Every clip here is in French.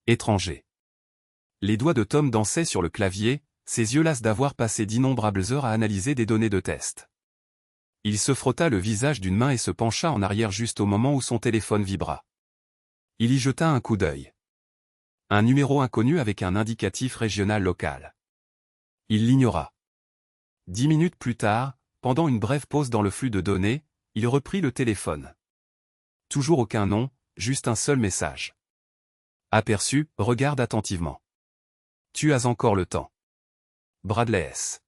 Étranger. Les doigts de Tom dansaient sur le clavier, ses yeux las d'avoir passé d'innombrables heures à analyser des données de test. Il se frotta le visage d'une main et se pencha en arrière juste au moment où son téléphone vibra. Il y jeta un coup d'œil. Un numéro inconnu avec un indicatif régional local. Il l'ignora. 10 minutes plus tard, pendant une brève pause dans le flux de données, il reprit le téléphone. Toujours aucun nom, juste un seul message. Aperçu, regarde attentivement. Tu as encore le temps. Bradley S.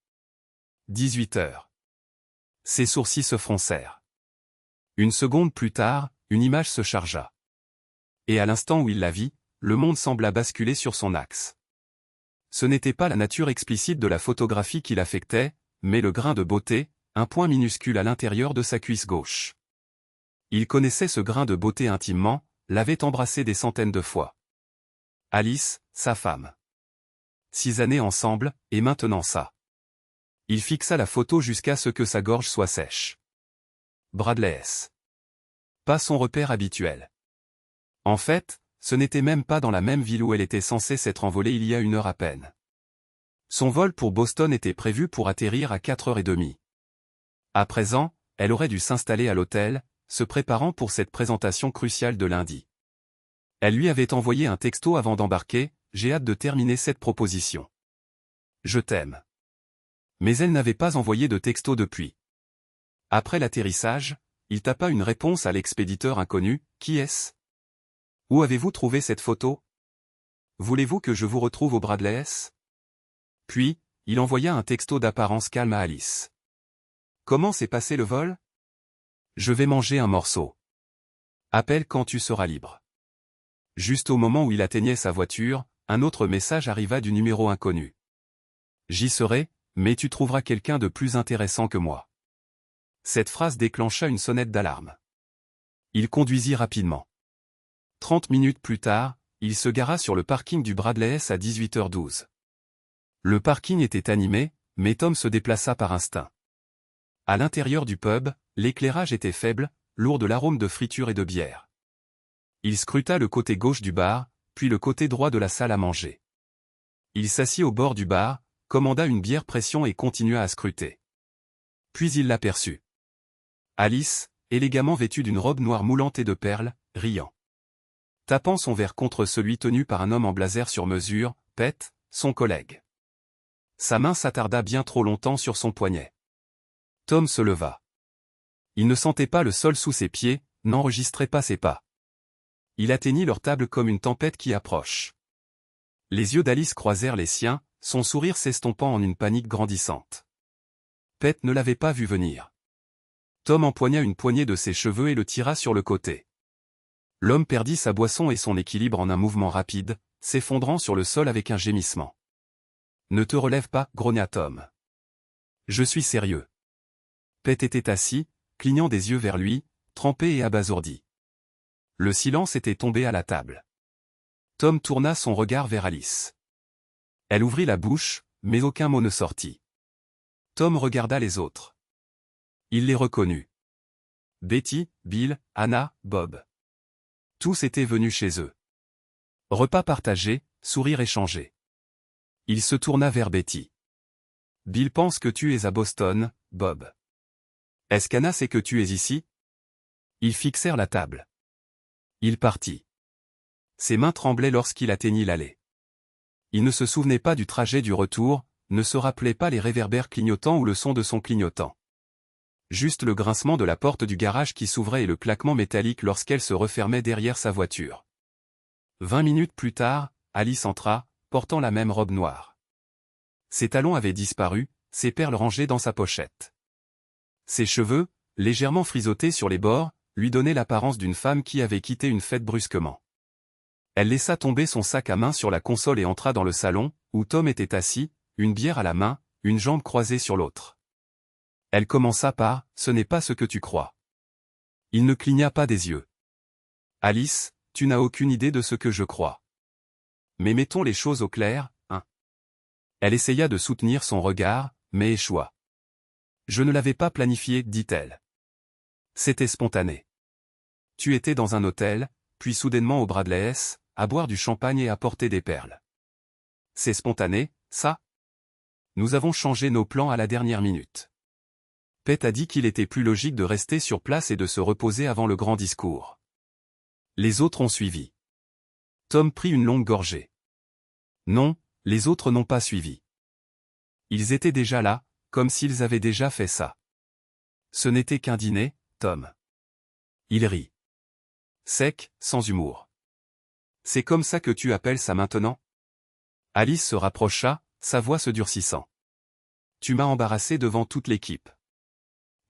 18 heures. Ses sourcils se froncèrent. Une seconde plus tard, une image se chargea. Et à l'instant où il la vit, le monde sembla basculer sur son axe. Ce n'était pas la nature explicite de la photographie qui l'affectait, mais le grain de beauté, un point minuscule à l'intérieur de sa cuisse gauche. Il connaissait ce grain de beauté intimement, l'avait embrassé des centaines de fois. Alice, sa femme. 6 années ensemble, et maintenant ça. Il fixa la photo jusqu'à ce que sa gorge soit sèche. Bradley S. Pas son repère habituel. En fait, ce n'était même pas dans la même ville où elle était censée s'être envolée il y a 1 heure à peine. Son vol pour Boston était prévu pour atterrir à 4h30. À présent, elle aurait dû s'installer à l'hôtel, se préparant pour cette présentation cruciale de lundi. Elle lui avait envoyé un texto avant d'embarquer, « J'ai hâte de terminer cette proposition. Je t'aime. » Mais elle n'avait pas envoyé de texto depuis. Après l'atterrissage, il tapa une réponse à l'expéditeur inconnu, « Qui est-ce ? Où avez-vous trouvé cette photo ? Voulez-vous que je vous retrouve au Bradley S ? » Puis, il envoya un texto d'apparence calme à Alice. « Comment s'est passé le vol ? Je vais manger un morceau. Appelle quand tu seras libre. » Juste au moment où il atteignait sa voiture, un autre message arriva du numéro inconnu. « J'y serai, mais tu trouveras quelqu'un de plus intéressant que moi. » Cette phrase déclencha une sonnette d'alarme. Il conduisit rapidement. 30 minutes plus tard, il se gara sur le parking du Bradley S à 18h12. Le parking était animé, mais Tom se déplaça par instinct. À l'intérieur du pub, l'éclairage était faible, lourd de l'arôme de friture et de bière. Il scruta le côté gauche du bar, puis le côté droit de la salle à manger. Il s'assit au bord du bar, commanda une bière pression et continua à scruter. Puis il l'aperçut. Alice, élégamment vêtue d'une robe noire moulante et de perles, riant. Tapant son verre contre celui tenu par un homme en blazer sur mesure, Pete, son collègue. Sa main s'attarda bien trop longtemps sur son poignet. Tom se leva. Il ne sentait pas le sol sous ses pieds, n'enregistrait pas ses pas. Il atteignit leur table comme une tempête qui approche. Les yeux d'Alice croisèrent les siens, son sourire s'estompant en une panique grandissante. Pete ne l'avait pas vu venir. Tom empoigna une poignée de ses cheveux et le tira sur le côté. L'homme perdit sa boisson et son équilibre en un mouvement rapide, s'effondrant sur le sol avec un gémissement. « Ne te relève pas, grogna Tom. Je suis sérieux. » Pete était assis, clignant des yeux vers lui, trempé et abasourdi. Le silence était tombé à la table. Tom tourna son regard vers Alice. Elle ouvrit la bouche, mais aucun mot ne sortit. Tom regarda les autres. Il les reconnut. Betty, Bill, Anna, Bob. Tous étaient venus chez eux. Repas partagé, sourire échangé. Il se tourna vers Betty. Bill pense que tu es à Boston, Bob. Est-ce qu'Anna sait que tu es ici ? Ils fixèrent la table. Il partit. Ses mains tremblaient lorsqu'il atteignit l'allée. Il ne se souvenait pas du trajet du retour, ne se rappelait pas les réverbères clignotants ou le son de son clignotant. Juste le grincement de la porte du garage qui s'ouvrait et le claquement métallique lorsqu'elle se refermait derrière sa voiture. 20 minutes plus tard, Alice entra, portant la même robe noire. Ses talons avaient disparu, ses perles rangées dans sa pochette. Ses cheveux, légèrement frisottés sur les bords, lui donnaient l'apparence d'une femme qui avait quitté une fête brusquement. Elle laissa tomber son sac à main sur la console et entra dans le salon, où Tom était assis, une bière à la main, une jambe croisée sur l'autre. Elle commença par « Ce n'est pas ce que tu crois ». Il ne cligna pas des yeux. « Alice, tu n'as aucune idée de ce que je crois. Mais mettons les choses au clair, hein ?» Elle essaya de soutenir son regard, mais échoua. « Je ne l'avais pas planifié, dit-elle. C'était spontané. Tu étais dans un hôtel, puis soudainement au Bradley S, à boire du champagne et à porter des perles. C'est spontané, ça? Nous avons changé nos plans à la dernière minute. Pete a dit qu'il était plus logique de rester sur place et de se reposer avant le grand discours. Les autres ont suivi. Tom prit une longue gorgée. Non, les autres n'ont pas suivi. Ils étaient déjà là, comme s'ils avaient déjà fait ça. Ce n'était qu'un dîner, Tom. Il rit. Sec, sans humour. C'est comme ça que tu appelles ça maintenant? Alice se rapprocha, sa voix se durcissant. Tu m'as embarrassé devant toute l'équipe.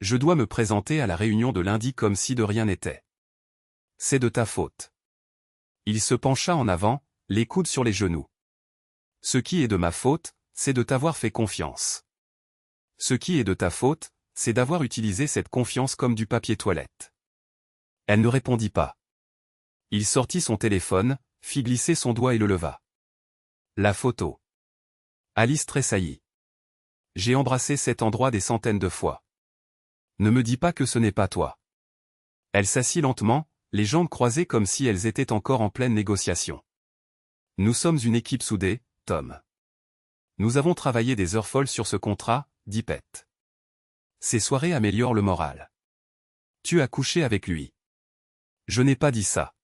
Je dois me présenter à la réunion de lundi comme si de rien n'était. C'est de ta faute. Il se pencha en avant, les coudes sur les genoux. Ce qui est de ma faute, c'est de t'avoir fait confiance. Ce qui est de ta faute, c'est d'avoir utilisé cette confiance comme du papier toilette. Elle ne répondit pas. Il sortit son téléphone, fit glisser son doigt et le leva. La photo. Alice tressaillit. J'ai embrassé cet endroit des centaines de fois. Ne me dis pas que ce n'est pas toi. Elle s'assit lentement, les jambes croisées comme si elles étaient encore en pleine négociation. Nous sommes une équipe soudée, Tom. Nous avons travaillé des heures folles sur ce contrat, dit Pete. Ces soirées améliorent le moral. Tu as couché avec lui. Je n'ai pas dit ça.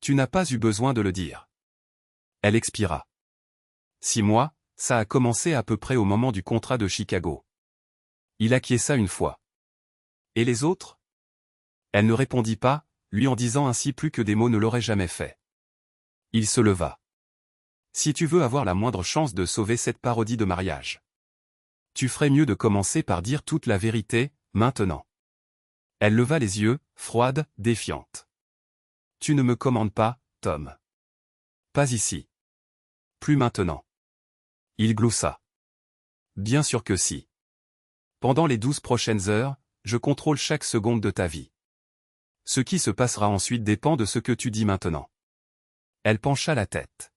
Tu n'as pas eu besoin de le dire. Elle expira. 6 mois, ça a commencé à peu près au moment du contrat de Chicago. Il acquiesça une fois. Et les autres? Elle ne répondit pas, lui en disant ainsi plus que des mots ne l'auraient jamais fait. Il se leva. Si tu veux avoir la moindre chance de sauver cette parodie de mariage, tu ferais mieux de commencer par dire toute la vérité, maintenant. Elle leva les yeux, froide, défiante. Tu ne me commandes pas, Tom. Pas ici. Plus maintenant. Il gloussa. Bien sûr que si. Pendant les 12 prochaines heures, je contrôle chaque seconde de ta vie. Ce qui se passera ensuite dépend de ce que tu dis maintenant. Elle pencha la tête.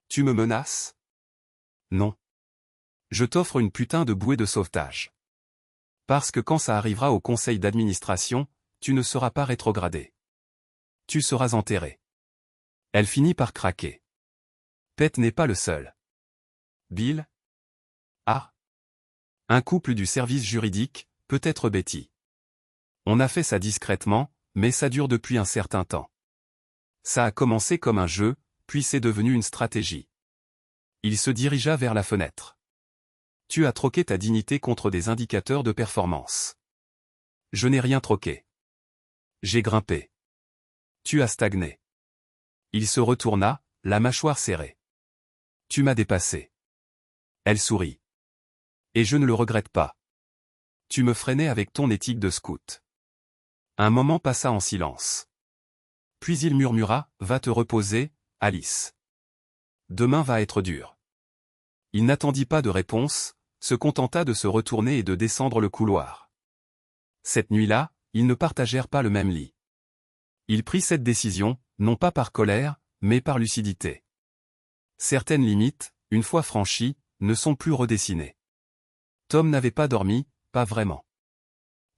Tu me menaces? Non. Je t'offre une putain de bouée de sauvetage. Parce que quand ça arrivera au conseil d'administration, tu ne seras pas rétrogradé. Tu seras enterré. Elle finit par craquer. Pete n'est pas le seul. Bill? Ah. Un couple du service juridique, peut-être Betty. On a fait ça discrètement, mais ça dure depuis un certain temps. Ça a commencé comme un jeu, puis c'est devenu une stratégie. Il se dirigea vers la fenêtre. Tu as troqué ta dignité contre des indicateurs de performance. Je n'ai rien troqué. J'ai grimpé. Tu as stagné. Il se retourna, la mâchoire serrée. Tu m'as dépassé. Elle sourit. Et je ne le regrette pas. Tu me freinais avec ton éthique de scout. Un moment passa en silence. Puis il murmura, va te reposer, Alice. Demain va être dur. Il n'attendit pas de réponse, se contenta de se retourner et de descendre le couloir. Cette nuit-là, ils ne partagèrent pas le même lit. Il prit cette décision, non pas par colère, mais par lucidité. Certaines limites, une fois franchies, ne sont plus redessinées. Tom n'avait pas dormi, pas vraiment.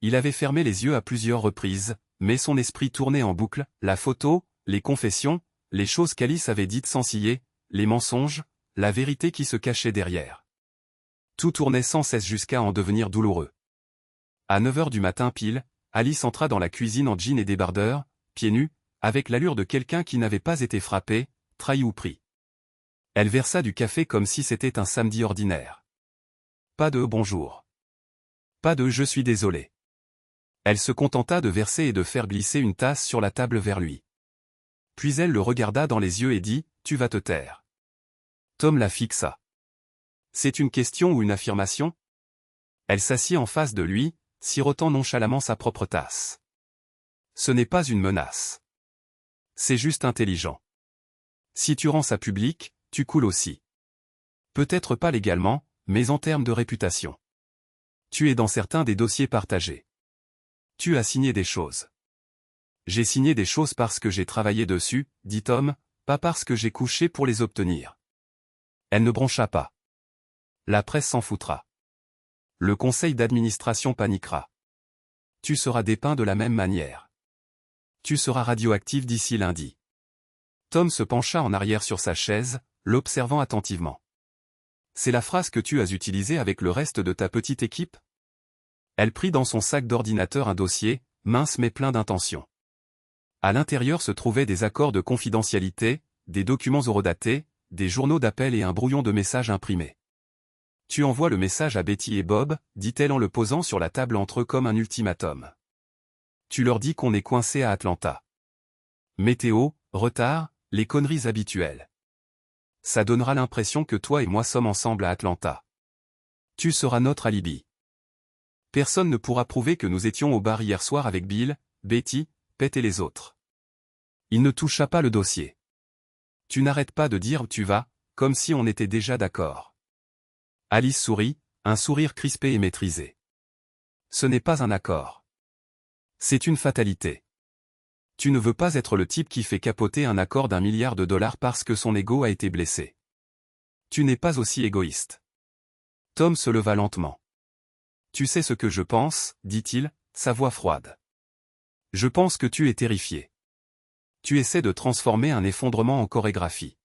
Il avait fermé les yeux à plusieurs reprises, mais son esprit tournait en boucle, la photo, les confessions, les choses qu'Alice avait dites sans ciller, les mensonges, la vérité qui se cachait derrière. Tout tournait sans cesse jusqu'à en devenir douloureux. À 9 heures du matin pile, Alice entra dans la cuisine en jean et débardeur, pieds nus, avec l'allure de quelqu'un qui n'avait pas été frappé, trahi ou pris. Elle versa du café comme si c'était un samedi ordinaire. Pas de « bonjour ». Pas de « je suis désolé ». Elle se contenta de verser et de faire glisser une tasse sur la table vers lui. Puis elle le regarda dans les yeux et dit « Tu vas te taire ». Tom la fixa. C'est une question ou une affirmation? Elle s'assit en face de lui, sirotant nonchalamment sa propre tasse. Ce n'est pas une menace. C'est juste intelligent. Si tu rends ça public, tu coules aussi. Peut-être pas légalement, mais en termes de réputation. Tu es dans certains des dossiers partagés. Tu as signé des choses. J'ai signé des choses parce que j'ai travaillé dessus, dit Tom, pas parce que j'ai couché pour les obtenir. Elle ne broncha pas. La presse s'en foutra. Le conseil d'administration paniquera. Tu seras dépeint de la même manière. Tu seras radioactif d'ici lundi. Tom se pencha en arrière sur sa chaise, l'observant attentivement. C'est la phrase que tu as utilisée avec le reste de ta petite équipe? Elle prit dans son sac d'ordinateur un dossier, mince mais plein d'intentions. À l'intérieur se trouvaient des accords de confidentialité, des documents horodatés, des journaux d'appel et un brouillon de messages imprimés. Tu envoies le message à Betty et Bob, dit-elle en le posant sur la table entre eux comme un ultimatum. Tu leur dis qu'on est coincé à Atlanta. Météo, retard, les conneries habituelles. Ça donnera l'impression que toi et moi sommes ensemble à Atlanta. Tu seras notre alibi. Personne ne pourra prouver que nous étions au bar hier soir avec Bill, Betty, Pete et les autres. Il ne toucha pas le dossier. Tu n'arrêtes pas de dire tu vas, comme si on était déjà d'accord. Alice sourit, un sourire crispé et maîtrisé. Ce n'est pas un accord. C'est une fatalité. Tu ne veux pas être le type qui fait capoter un accord d'1 milliard de dollars parce que son ego a été blessé. Tu n'es pas aussi égoïste. Tom se leva lentement. Tu sais ce que je pense, dit-il, sa voix froide. Je pense que tu es terrifié. Tu essaies de transformer un effondrement en chorégraphie.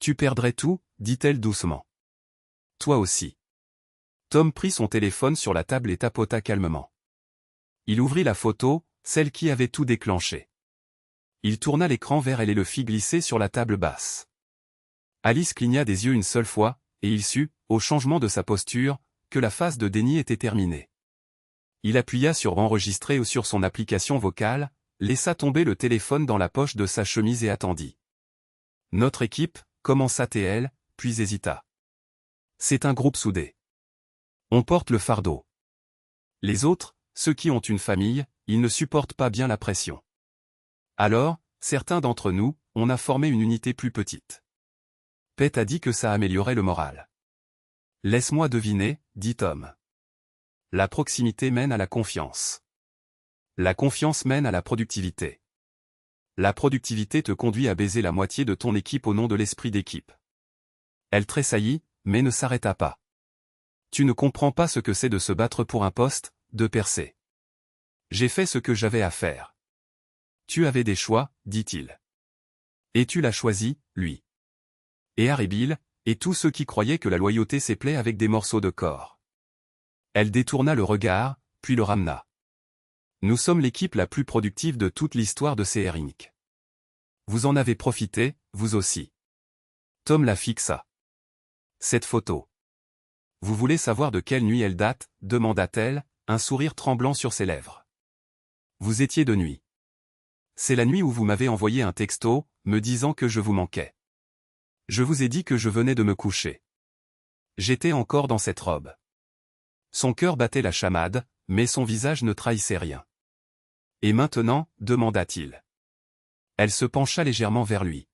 Tu perdrais tout, dit-elle doucement. Toi aussi. Tom prit son téléphone sur la table et tapota calmement. Il ouvrit la photo, celle qui avait tout déclenché. Il tourna l'écran vers elle et le fit glisser sur la table basse. Alice cligna des yeux une seule fois, et il sut, au changement de sa posture, que la phase de déni était terminée. Il appuya sur enregistrer ou sur son application vocale, laissa tomber le téléphone dans la poche de sa chemise et attendit. Notre équipe, commença TL, puis hésita. C'est un groupe soudé. On porte le fardeau. Les autres, ceux qui ont une famille, ils ne supportent pas bien la pression. Alors, certains d'entre nous, on a formé une unité plus petite. Pete a dit que ça améliorait le moral. Laisse-moi deviner, dit Tom. La proximité mène à la confiance. La confiance mène à la productivité. La productivité te conduit à baiser la moitié de ton équipe au nom de l'esprit d'équipe. Elle tressaillit, mais ne s'arrêta pas. Tu ne comprends pas ce que c'est de se battre pour un poste, de percer. J'ai fait ce que j'avais à faire. Tu avais des choix, dit-il. Et tu l'as choisi, lui. Et Harry Bill, et tous ceux qui croyaient que la loyauté s'éplait avec des morceaux de corps. Elle détourna le regard, puis le ramena. Nous sommes l'équipe la plus productive de toute l'histoire de CR Inc. Vous en avez profité, vous aussi. Tom la fixa. Cette photo. Vous voulez savoir de quelle nuit elle date, demanda-t-elle, un sourire tremblant sur ses lèvres. Vous étiez de nuit. C'est la nuit où vous m'avez envoyé un texto, me disant que je vous manquais. Je vous ai dit que je venais de me coucher. J'étais encore dans cette robe. Son cœur battait la chamade, mais son visage ne trahissait rien. Et maintenant, demanda-t-il. Elle se pencha légèrement vers lui.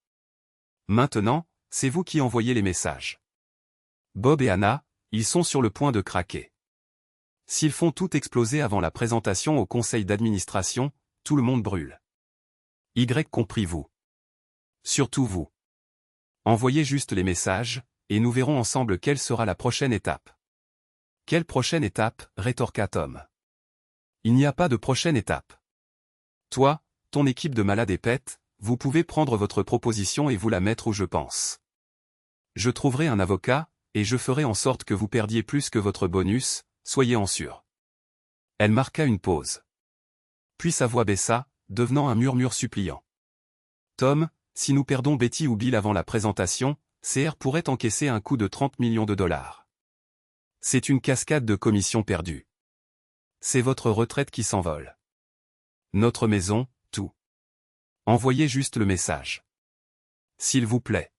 Maintenant, c'est vous qui envoyez les messages. Bob et Anna, ils sont sur le point de craquer. S'ils font tout exploser avant la présentation au conseil d'administration, tout le monde brûle. Y compris vous. Surtout vous. Envoyez juste les messages, et nous verrons ensemble quelle sera la prochaine étape. Quelle prochaine étape, rétorqua Tom. Il n'y a pas de prochaine étape. Toi, ton équipe de malades et Pete, vous pouvez prendre votre proposition et vous la mettre où je pense. Je trouverai un avocat, et je ferai en sorte que vous perdiez plus que votre bonus, soyez en sûr. Elle marqua une pause. Puis sa voix baissa, devenant un murmure suppliant. Tom, si nous perdons Betty ou Bill avant la présentation, CR pourrait encaisser un coût de 30 millions de dollars. C'est une cascade de commissions perdues. C'est votre retraite qui s'envole. Notre maison, tout. Envoyez juste le message. S'il vous plaît.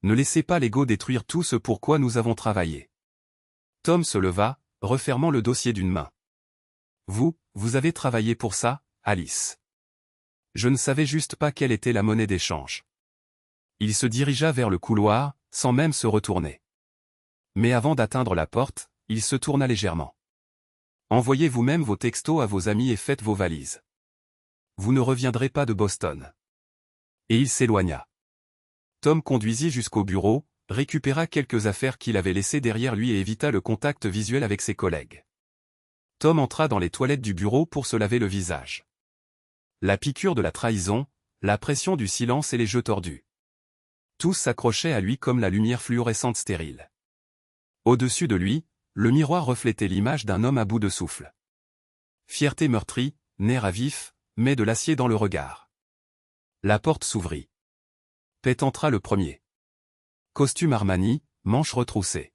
Ne laissez pas l'ego détruire tout ce pour quoi nous avons travaillé. Tom se leva, refermant le dossier d'une main. Vous avez travaillé pour ça, Alice. Je ne savais juste pas quelle était la monnaie d'échange. Il se dirigea vers le couloir, sans même se retourner. Mais avant d'atteindre la porte, il se tourna légèrement. Envoyez vous-même vos textos à vos amis et faites vos valises. Vous ne reviendrez pas de Boston. Et il s'éloigna. Tom conduisit jusqu'au bureau, récupéra quelques affaires qu'il avait laissées derrière lui et évita le contact visuel avec ses collègues. Tom entra dans les toilettes du bureau pour se laver le visage. La piqûre de la trahison, la pression du silence et les jeux tordus. Tous s'accrochaient à lui comme la lumière fluorescente stérile. Au-dessus de lui, le miroir reflétait l'image d'un homme à bout de souffle. Fierté meurtrie, nerfs à vif, mais de l'acier dans le regard. La porte s'ouvrit. Pet entra le premier. Costume Armani, manches retroussées.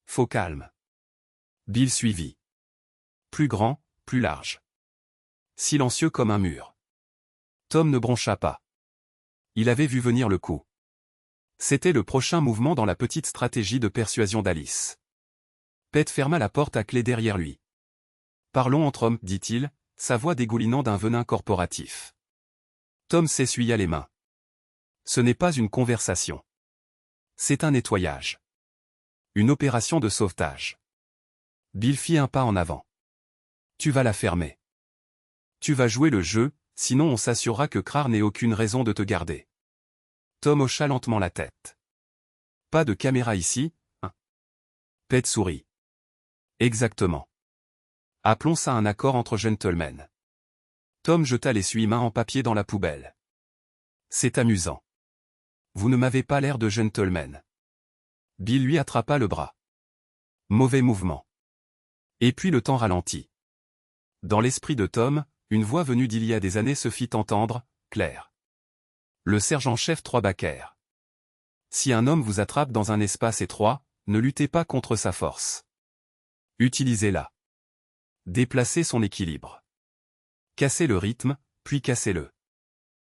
Faux calme. Bill suivit. Plus grand, plus large. Silencieux comme un mur. Tom ne broncha pas. Il avait vu venir le coup. C'était le prochain mouvement dans la petite stratégie de persuasion d'Alice. Pet ferma la porte à clé derrière lui. Parlons entre hommes, dit-il, sa voix dégoulinant d'un venin corporatif. Tom s'essuya les mains. Ce n'est pas une conversation. C'est un nettoyage. Une opération de sauvetage. Bill fit un pas en avant. Tu vas la fermer. Tu vas jouer le jeu, sinon on s'assurera que Krar n'ait aucune raison de te garder. Tom hocha lentement la tête. Pas de caméra ici, hein? Pet sourit. Exactement. Appelons ça un accord entre gentlemen. Tom jeta l'essuie-main en papier dans la poubelle. C'est amusant. Vous ne m'avez pas l'air de gentleman. Bill lui attrapa le bras. Mauvais mouvement. Et puis le temps ralentit. Dans l'esprit de Tom, une voix venue d'il y a des années se fit entendre, claire. Le sergent-chef Troisbacker. Si un homme vous attrape dans un espace étroit, ne luttez pas contre sa force. Utilisez-la. Déplacez son équilibre. Cassez le rythme, puis cassez-le.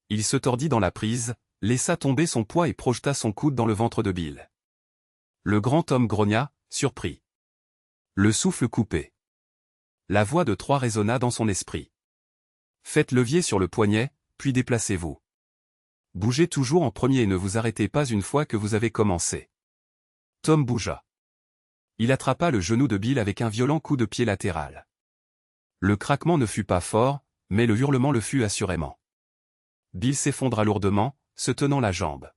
Il se tordit dans la prise, laissa tomber son poids et projeta son coude dans le ventre de Bill. Le grand homme grogna, surpris. Le souffle coupé. La voix de Troy résonna dans son esprit. Faites levier sur le poignet, puis déplacez-vous. Bougez toujours en premier et ne vous arrêtez pas une fois que vous avez commencé. Tom bougea. Il attrapa le genou de Bill avec un violent coup de pied latéral. Le craquement ne fut pas fort, mais le hurlement le fut assurément. Bill s'effondra lourdement, se tenant la jambe.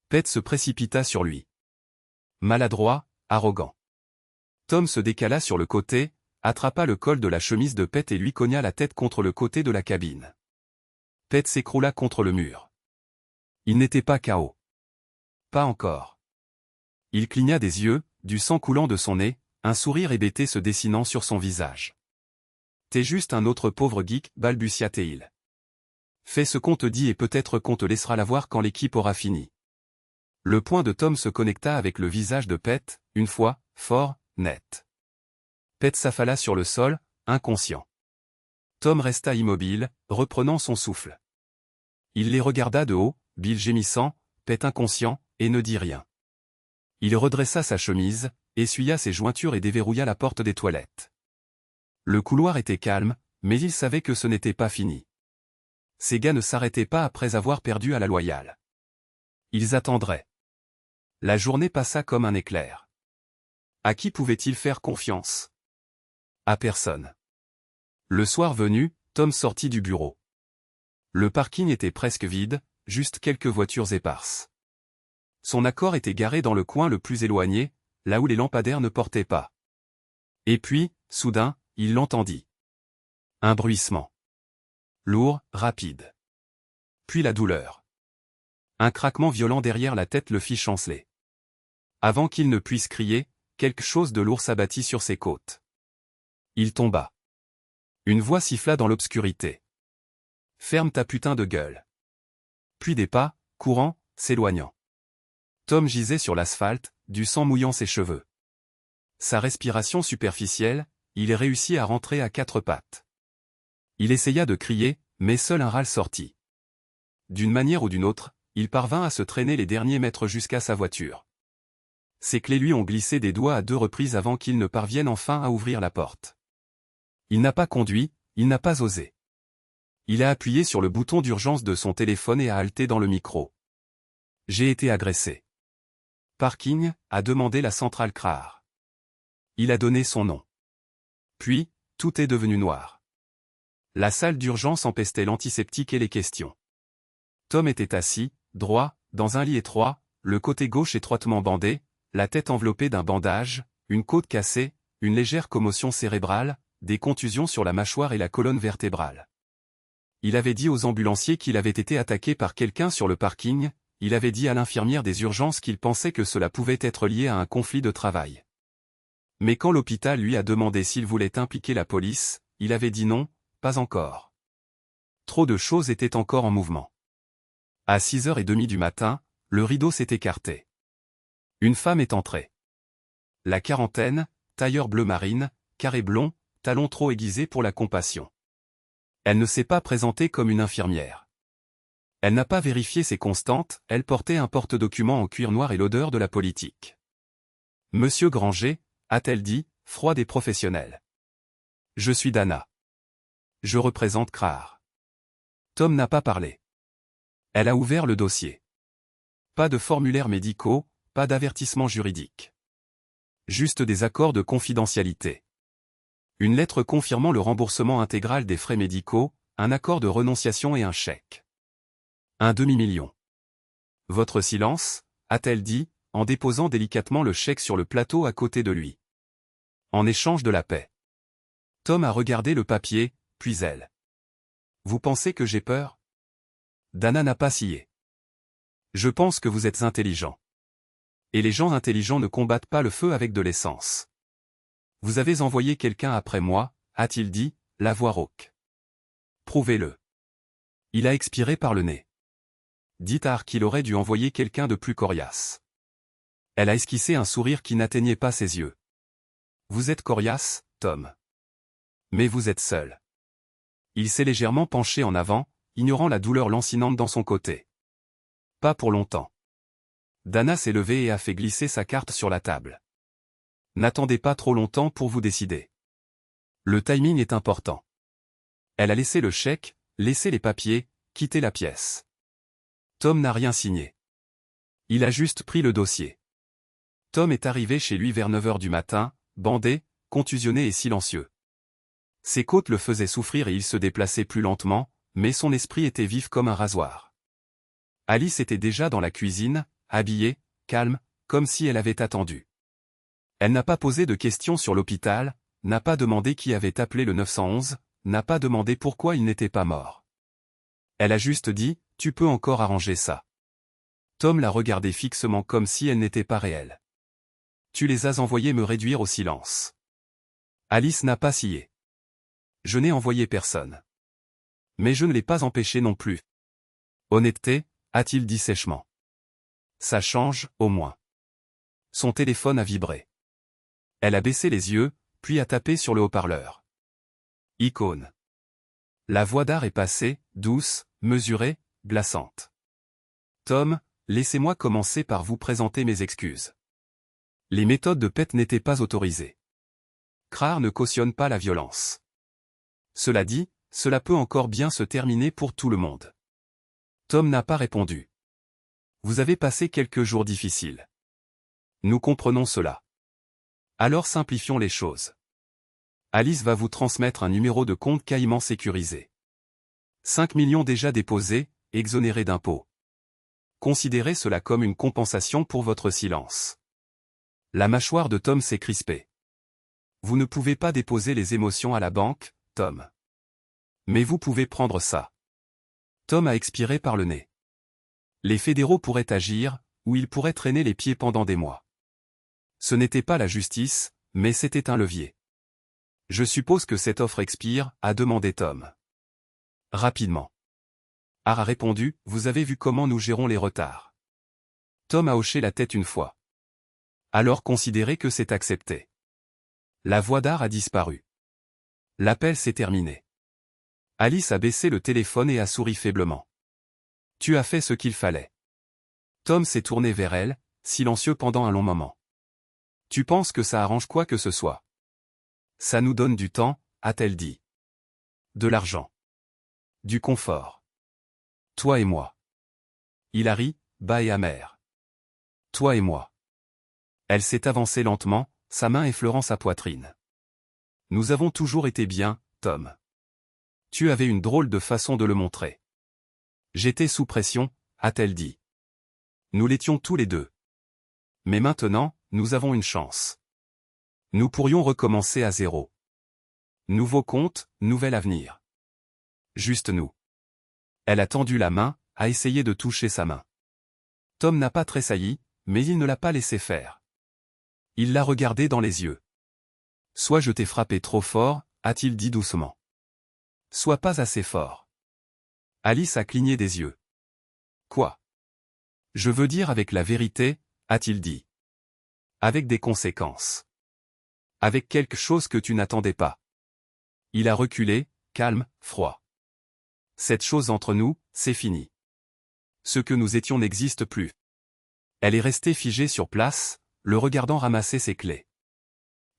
Pet se précipita sur lui. Maladroit, arrogant. Tom se décala sur le côté, attrapa le col de la chemise de Pet et lui cogna la tête contre le côté de la cabine. Pet s'écroula contre le mur. Il n'était pas KO. Pas encore. Il cligna des yeux, du sang coulant de son nez, un sourire hébété se dessinant sur son visage. T'es juste un autre pauvre geek, balbutia Teil. Fais ce qu'on te dit et peut-être qu'on te laissera la voir quand l'équipe aura fini. Le poing de Tom se connecta avec le visage de Pet, une fois, fort, net. Pet s'affala sur le sol, inconscient. Tom resta immobile, reprenant son souffle. Il les regarda de haut, Bill gémissant, Pet inconscient, et ne dit rien. Il redressa sa chemise, essuya ses jointures et déverrouilla la porte des toilettes. Le couloir était calme, mais il savait que ce n'était pas fini. Ces gars ne s'arrêtaient pas après avoir perdu à la loyale. Ils attendraient. La journée passa comme un éclair. À qui pouvait-il faire confiance? À personne. Le soir venu, Tom sortit du bureau. Le parking était presque vide, juste quelques voitures éparses. Son accord était garé dans le coin le plus éloigné, là où les lampadaires ne portaient pas. Et puis, soudain, il l'entendit. Un bruissement. Lourd, rapide. Puis la douleur. Un craquement violent derrière la tête le fit chanceler. Avant qu'il ne puisse crier, quelque chose de lourd s'abattit sur ses côtes. Il tomba. Une voix siffla dans l'obscurité. Ferme ta putain de gueule. Puis des pas, courant, s'éloignant. Tom gisait sur l'asphalte, du sang mouillant ses cheveux. Sa respiration superficielle, il réussit à rentrer à quatre pattes. Il essaya de crier, mais seul un râle sortit. D'une manière ou d'une autre, il parvint à se traîner les derniers mètres jusqu'à sa voiture. Ses clés lui ont glissé des doigts à 2 reprises avant qu'il ne parvienne enfin à ouvrir la porte. Il n'a pas conduit, il n'a pas osé. Il a appuyé sur le bouton d'urgence de son téléphone et a halté dans le micro. J'ai été agressé. Parking, a demandé la centrale Krar. Il a donné son nom. Puis, tout est devenu noir. La salle d'urgence empestait l'antiseptique et les questions. Tom était assis, droit, dans un lit étroit, le côté gauche étroitement bandé, la tête enveloppée d'un bandage, une côte cassée, une légère commotion cérébrale, des contusions sur la mâchoire et la colonne vertébrale. Il avait dit aux ambulanciers qu'il avait été attaqué par quelqu'un sur le parking, il avait dit à l'infirmière des urgences qu'il pensait que cela pouvait être lié à un conflit de travail. Mais quand l'hôpital lui a demandé s'il voulait impliquer la police, il avait dit non, pas encore. Trop de choses étaient encore en mouvement. À 6h30 du matin, le rideau s'est écarté. Une femme est entrée. La quarantaine, tailleur bleu marine, carré blond, talons trop aiguisés pour la compassion. Elle ne s'est pas présentée comme une infirmière. Elle n'a pas vérifié ses constantes, elle portait un porte-document en cuir noir et l'odeur de la politique. Monsieur Granger, a-t-elle dit, froide et professionnelle. Je suis Dana. Je représente Crare. Tom n'a pas parlé. Elle a ouvert le dossier. Pas de formulaires médicaux, pas d'avertissement juridique. Juste des accords de confidentialité. Une lettre confirmant le remboursement intégral des frais médicaux, un accord de renonciation et un chèque. Un demi-million. Votre silence, a-t-elle dit, en déposant délicatement le chèque sur le plateau à côté de lui. En échange de la paix. Tom a regardé le papier, puis elle. Vous pensez que j'ai peur? Dana n'a pas scié. Je pense que vous êtes intelligent. Et les gens intelligents ne combattent pas le feu avec de l'essence. Vous avez envoyé quelqu'un après moi, a-t-il dit, la voix rauque. Prouvez-le. Il a expiré par le nez. Dites à Art qu'il aurait dû envoyer quelqu'un de plus coriace. Elle a esquissé un sourire qui n'atteignait pas ses yeux. Vous êtes coriace, Tom. Mais vous êtes seul. Il s'est légèrement penché en avant, ignorant la douleur lancinante dans son côté. Pas pour longtemps. Dana s'est levée et a fait glisser sa carte sur la table. N'attendez pas trop longtemps pour vous décider. Le timing est important. Elle a laissé le chèque, laissé les papiers, quitté la pièce. Tom n'a rien signé. Il a juste pris le dossier. Tom est arrivé chez lui vers 9h du matin, bandé, contusionné et silencieux. Ses côtes le faisaient souffrir et il se déplaçait plus lentement, mais son esprit était vif comme un rasoir. Alice était déjà dans la cuisine, habillée, calme, comme si elle avait attendu. Elle n'a pas posé de questions sur l'hôpital, n'a pas demandé qui avait appelé le 911, n'a pas demandé pourquoi il n'était pas mort. Elle a juste dit, tu peux encore arranger ça. Tom l'a regardée fixement comme si elle n'était pas réelle. Tu les as envoyés me réduire au silence. Alice n'a pas scié. Je n'ai envoyé personne. Mais je ne l'ai pas empêché non plus. Honnêteté, a-t-il dit sèchement. Ça change, au moins. Son téléphone a vibré. Elle a baissé les yeux, puis a tapé sur le haut-parleur. Icône. La voix d'Art est passée, douce, mesurée, glaçante. Tom, laissez-moi commencer par vous présenter mes excuses. Les méthodes de PET n'étaient pas autorisées. Crare ne cautionne pas la violence. Cela dit, cela peut encore bien se terminer pour tout le monde. Tom n'a pas répondu. Vous avez passé quelques jours difficiles. Nous comprenons cela. Alors simplifions les choses. Alice va vous transmettre un numéro de compte Caïman sécurisé. 5 millions déjà déposés, exonérés d'impôts. Considérez cela comme une compensation pour votre silence. La mâchoire de Tom s'est crispée. Vous ne pouvez pas déposer les émotions à la banque, Tom. Mais vous pouvez prendre ça. Tom a expiré par le nez. Les fédéraux pourraient agir, ou ils pourraient traîner les pieds pendant des mois. Ce n'était pas la justice, mais c'était un levier. Je suppose que cette offre expire, a demandé Tom. Rapidement. Art a répondu, vous avez vu comment nous gérons les retards. Tom a hoché la tête une fois. Alors considérez que c'est accepté. La voix d'Art a disparu. L'appel s'est terminé. Alice a baissé le téléphone et a souri faiblement. Tu as fait ce qu'il fallait. Tom s'est tourné vers elle, silencieux pendant un long moment. Tu penses que ça arrange quoi que ce soit? Ça nous donne du temps, a-t-elle dit. De l'argent. Du confort. Toi et moi. Il a ri, bas et amer. Toi et moi. Elle s'est avancée lentement, sa main effleurant sa poitrine. Nous avons toujours été bien, Tom. Tu avais une drôle de façon de le montrer. J'étais sous pression, a-t-elle dit. Nous l'étions tous les deux. Mais maintenant, nous avons une chance. Nous pourrions recommencer à zéro. Nouveau compte, nouvel avenir. Juste nous. Elle a tendu la main, a essayé de toucher sa main. Tom n'a pas tressailli, mais il ne l'a pas laissé faire. Il l'a regardé dans les yeux. Soit je t'ai frappé trop fort, a-t-il dit doucement. Soit pas assez fort. Alice a cligné des yeux. Quoi? Je veux dire avec la vérité, a-t-il dit. Avec des conséquences. Avec quelque chose que tu n'attendais pas. Il a reculé, calme, froid. Cette chose entre nous, c'est fini. Ce que nous étions n'existe plus. Elle est restée figée sur place, le regardant ramasser ses clés.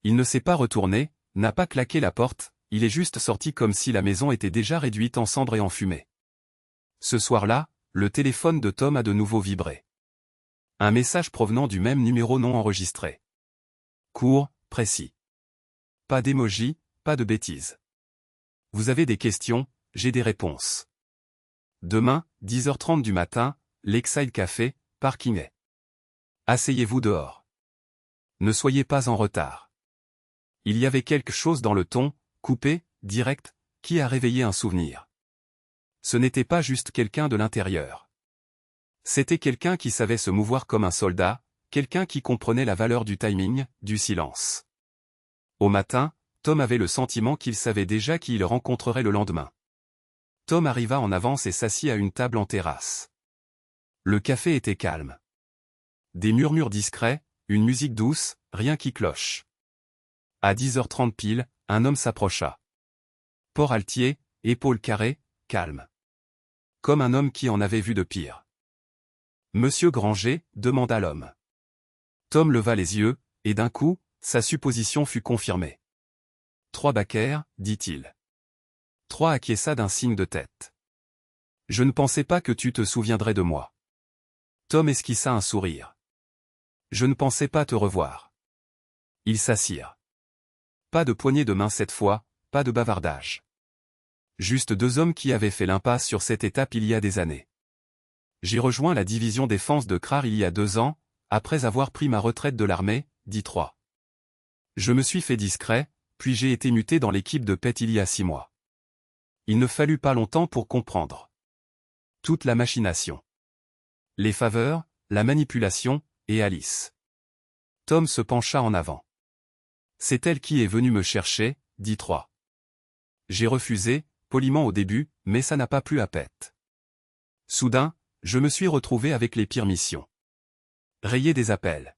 Il ne s'est pas retourné, n'a pas claqué la porte, il est juste sorti comme si la maison était déjà réduite en cendres et en fumée. Ce soir-là, le téléphone de Tom a de nouveau vibré. Un message provenant du même numéro non enregistré. Court, précis. Pas d'émoji, pas de bêtises. Vous avez des questions, j'ai des réponses. Demain, 10h30 du matin, Lakeside Café, parking est. Asseyez-vous dehors. Ne soyez pas en retard. Il y avait quelque chose dans le ton, coupé, direct, qui a réveillé un souvenir. Ce n'était pas juste quelqu'un de l'intérieur. C'était quelqu'un qui savait se mouvoir comme un soldat, quelqu'un qui comprenait la valeur du timing, du silence. Au matin, Tom avait le sentiment qu'il savait déjà qui il rencontrerait le lendemain. Tom arriva en avance et s'assit à une table en terrasse. Le café était calme. Des murmures discrets, une musique douce, rien qui cloche. À 10h30 pile, un homme s'approcha. Port altier, épaules carrées, calme. Comme un homme qui en avait vu de pire. Monsieur Granger, demanda l'homme. Tom leva les yeux, et d'un coup, sa supposition fut confirmée. 3 baquères, dit-il. 3 acquiesça d'un signe de tête. Je ne pensais pas que tu te souviendrais de moi. Tom esquissa un sourire. Je ne pensais pas te revoir. Ils s'assirent. Pas de poignée de main cette fois, pas de bavardage. Juste 2 hommes qui avaient fait l'impasse sur cette étape il y a des années. J'ai rejoint la division défense de Krar il y a 2 ans, après avoir pris ma retraite de l'armée, dit 3. Je me suis fait discret, puis j'ai été muté dans l'équipe de Pet il y a 6 mois. Il ne fallut pas longtemps pour comprendre. Toute la machination. Les faveurs, la manipulation, et Alice. Tom se pencha en avant. C'est elle qui est venue me chercher, dit 3. J'ai refusé, poliment au début, mais ça n'a pas plu à Pet. Soudain, je me suis retrouvé avec les pires missions. Rayer des appels.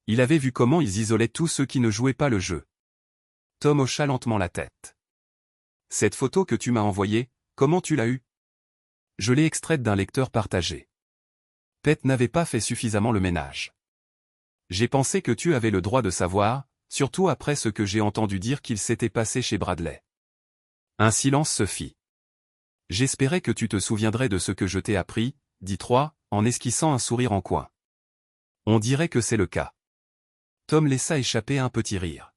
Il avait vu comment ils isolaient tous ceux qui ne jouaient pas le jeu. Tom hocha lentement la tête. Cette photo que tu m'as envoyée, comment tu l'as eue? Je l'ai extraite d'un lecteur partagé. Pet n'avait pas fait suffisamment le ménage. J'ai pensé que tu avais le droit de savoir, surtout après ce que j'ai entendu dire qu'il s'était passé chez Bradley. Un silence se fit. J'espérais que tu te souviendrais de ce que je t'ai appris, dit 3, en esquissant un sourire en coin. On dirait que c'est le cas. Tom laissa échapper un petit rire.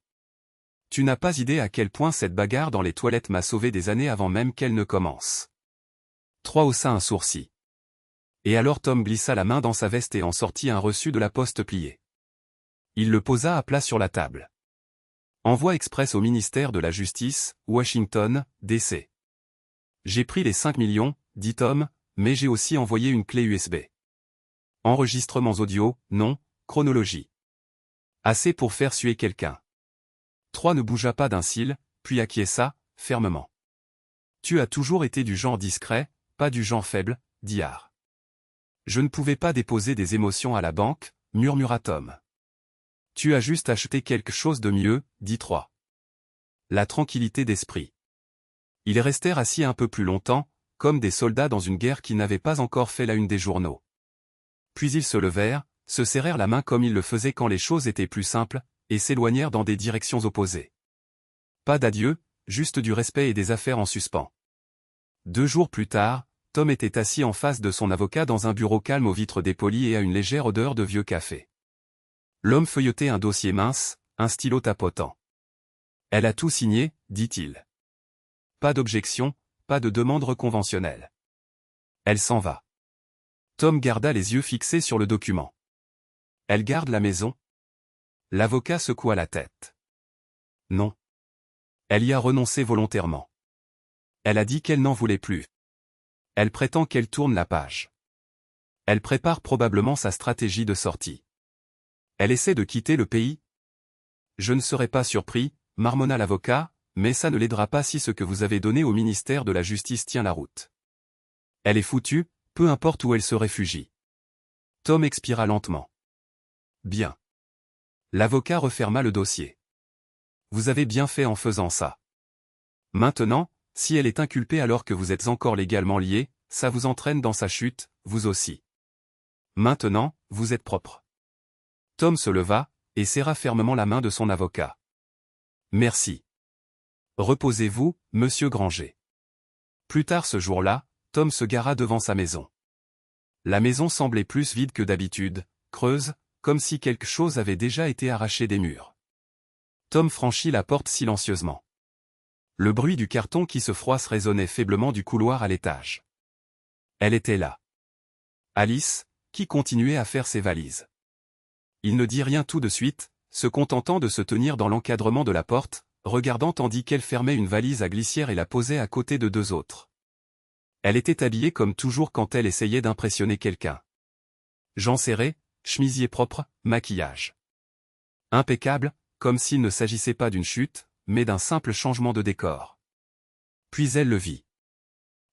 Tu n'as pas idée à quel point cette bagarre dans les toilettes m'a sauvé des années avant même qu'elle ne commence. 3 haussa un sourcil. Et alors Tom glissa la main dans sa veste et en sortit un reçu de la poste plié. Il le posa à plat sur la table. Envoi express au ministère de la Justice, Washington, D.C. J'ai pris les 5 millions, dit Tom, mais j'ai aussi envoyé une clé USB. Enregistrements audio, non, chronologie. Assez pour faire suer quelqu'un. 3 ne bougea pas d'un cil, puis acquiesça, fermement. Tu as toujours été du genre discret, pas du genre faible, dit Har. Je ne pouvais pas déposer des émotions à la banque, murmura Tom. Tu as juste acheté quelque chose de mieux, dit 3. La tranquillité d'esprit. Ils restèrent assis un peu plus longtemps, comme des soldats dans une guerre qui n'avait pas encore fait la une des journaux. Puis ils se levèrent, se serrèrent la main comme ils le faisaient quand les choses étaient plus simples, et s'éloignèrent dans des directions opposées. Pas d'adieu, juste du respect et des affaires en suspens. 2 jours plus tard, Tom était assis en face de son avocat dans un bureau calme aux vitres dépolies et à une légère odeur de vieux café. L'homme feuilletait un dossier mince, un stylo tapotant. Elle a tout signé, dit-il. Pas d'objection, pas de demande conventionnelle. Elle s'en va. Tom garda les yeux fixés sur le document. Elle garde la maison? L'avocat secoua la tête. Non. Elle y a renoncé volontairement. Elle a dit qu'elle n'en voulait plus. Elle prétend qu'elle tourne la page. Elle prépare probablement sa stratégie de sortie. Elle essaie de quitter le pays? Je ne serais pas surpris, marmonna l'avocat, mais ça ne l'aidera pas si ce que vous avez donné au ministère de la Justice tient la route. Elle est foutue, peu importe où elle se réfugie. Tom expira lentement. Bien. L'avocat referma le dossier. Vous avez bien fait en faisant ça. Maintenant, si elle est inculpée alors que vous êtes encore légalement liés, ça vous entraîne dans sa chute, vous aussi. Maintenant, vous êtes propre. Tom se leva, et serra fermement la main de son avocat. Merci. Reposez-vous, monsieur Granger. Plus tard ce jour-là, Tom se gara devant sa maison. La maison semblait plus vide que d'habitude, creuse, comme si quelque chose avait déjà été arraché des murs. Tom franchit la porte silencieusement. Le bruit du carton qui se froisse résonnait faiblement du couloir à l'étage. Elle était là. Alice, qui continuait à faire ses valises. Il ne dit rien tout de suite, se contentant de se tenir dans l'encadrement de la porte, regardant tandis qu'elle fermait une valise à glissière et la posait à côté de deux autres. Elle était habillée comme toujours quand elle essayait d'impressionner quelqu'un. Jean serré, chemisier propre, maquillage. Impeccable, comme s'il ne s'agissait pas d'une chute, mais d'un simple changement de décor. Puis elle le vit.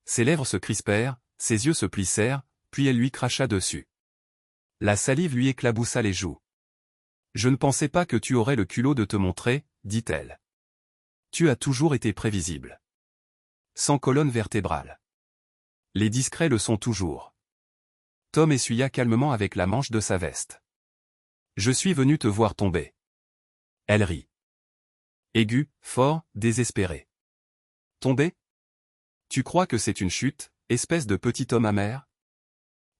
Ses lèvres se crispèrent, ses yeux se plissèrent, puis elle lui cracha dessus. La salive lui éclaboussa les joues. « Je ne pensais pas que tu aurais le culot de te montrer, dit-elle. Tu as toujours été prévisible. Sans colonne vertébrale. Les discrets le sont toujours. » Tom essuya calmement avec la manche de sa veste. « Je suis venu te voir tomber. » Elle rit. Aigu, fort, désespéré. « Tomber? Tu crois que c'est une chute, espèce de petit homme amer ?»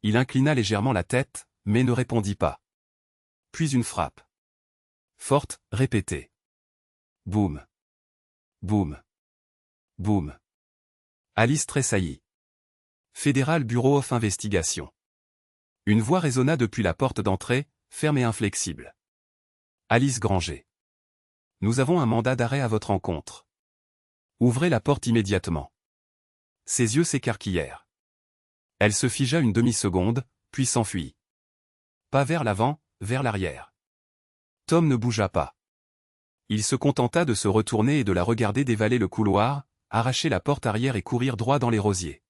Il inclina légèrement la tête, mais ne répondit pas. Puis une frappe. Forte, répétée. Boum. Boum. Boum. Alice tressaillit. Fédéral Bureau of Investigation. Une voix résonna depuis la porte d'entrée, ferme et inflexible. Alice Granger. Nous avons un mandat d'arrêt à votre encontre. Ouvrez la porte immédiatement. Ses yeux s'écarquillèrent. Elle se figea une demi-seconde, puis s'enfuit. Pas vers l'avant, vers l'arrière. Tom ne bougea pas. Il se contenta de se retourner et de la regarder dévaler le couloir, arracher la porte arrière et courir droit dans les rosiers.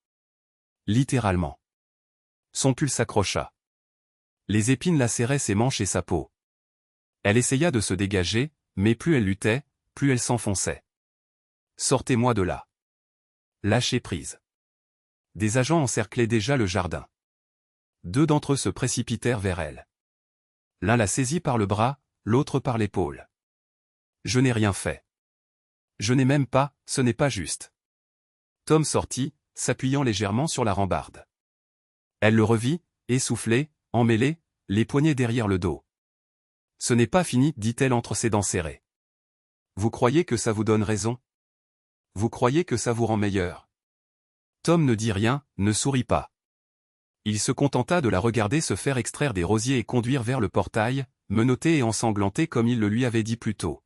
Littéralement. Son pull s'accrocha. Les épines lacéraient ses manches et sa peau. Elle essaya de se dégager, mais plus elle luttait, plus elle s'enfonçait. Sortez-moi de là. Lâchez prise. Des agents encerclaient déjà le jardin. Deux d'entre eux se précipitèrent vers elle. L'un la saisit par le bras, l'autre par l'épaule. Je n'ai rien fait. Je n'ai même pas, ce n'est pas juste. Tom sortit, s'appuyant légèrement sur la rambarde. Elle le revit, essoufflé, emmêlé, les poignets derrière le dos. Ce n'est pas fini, dit-elle entre ses dents serrées. Vous croyez que ça vous donne raison? Vous croyez que ça vous rend meilleur? Tom ne dit rien, ne sourit pas. Il se contenta de la regarder se faire extraire des rosiers et conduire vers le portail, menotté et ensanglanté comme il le lui avait dit plus tôt.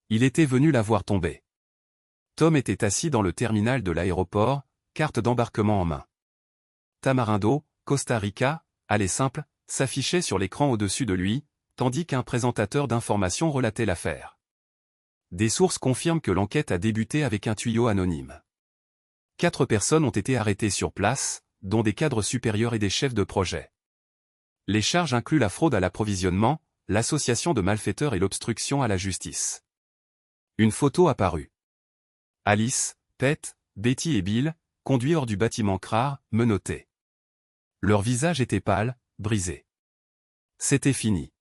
Il était venu la voir tomber. Tom était assis dans le terminal de l'aéroport, carte d'embarquement en main. Tamarindo, Costa Rica, aller simple, s'affichait sur l'écran au-dessus de lui, tandis qu'un présentateur d'information relatait l'affaire. Des sources confirment que l'enquête a débuté avec un tuyau anonyme. 4 personnes ont été arrêtées sur place, dont des cadres supérieurs et des chefs de projet. Les charges incluent la fraude à l'approvisionnement, l'association de malfaiteurs et l'obstruction à la justice. Une photo apparut. Alice, Pete, Betty et Bill, conduits hors du bâtiment Krar, menottés. Leur visage était pâle, brisé. C'était fini.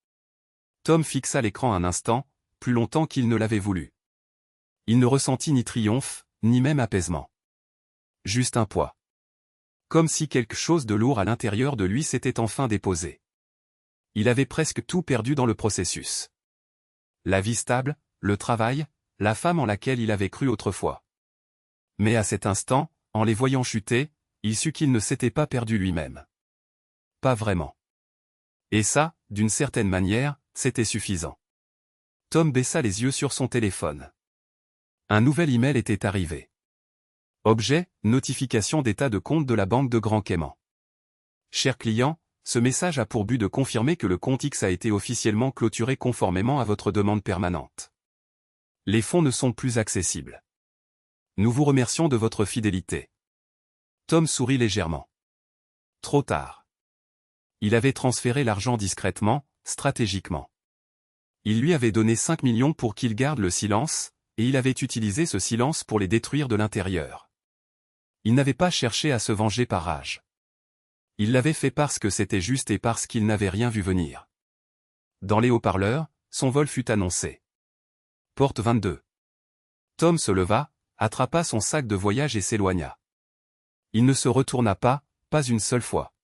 Tom fixa l'écran un instant, plus longtemps qu'il ne l'avait voulu. Il ne ressentit ni triomphe, ni même apaisement. Juste un poids. Comme si quelque chose de lourd à l'intérieur de lui s'était enfin déposé. Il avait presque tout perdu dans le processus. La vie stable, le travail, la femme en laquelle il avait cru autrefois. Mais à cet instant, en les voyant chuter, il sut qu'il ne s'était pas perdu lui-même. Pas vraiment. Et ça, d'une certaine manière, c'était suffisant. Tom baissa les yeux sur son téléphone. Un nouvel email était arrivé. Objet, notification d'état de compte de la Banque de Grand Cayman. Cher client, ce message a pour but de confirmer que le compte X a été officiellement clôturé conformément à votre demande permanente. Les fonds ne sont plus accessibles. Nous vous remercions de votre fidélité. Tom sourit légèrement. Trop tard. Il avait transféré l'argent discrètement, stratégiquement. Il lui avait donné 5 millions pour qu'il garde le silence, et il avait utilisé ce silence pour les détruire de l'intérieur. Il n'avait pas cherché à se venger par rage. Il l'avait fait parce que c'était juste et parce qu'il n'avait rien vu venir. Dans les haut-parleurs, son vol fut annoncé. Porte 22. Tom se leva, attrapa son sac de voyage et s'éloigna. Il ne se retourna pas une seule fois.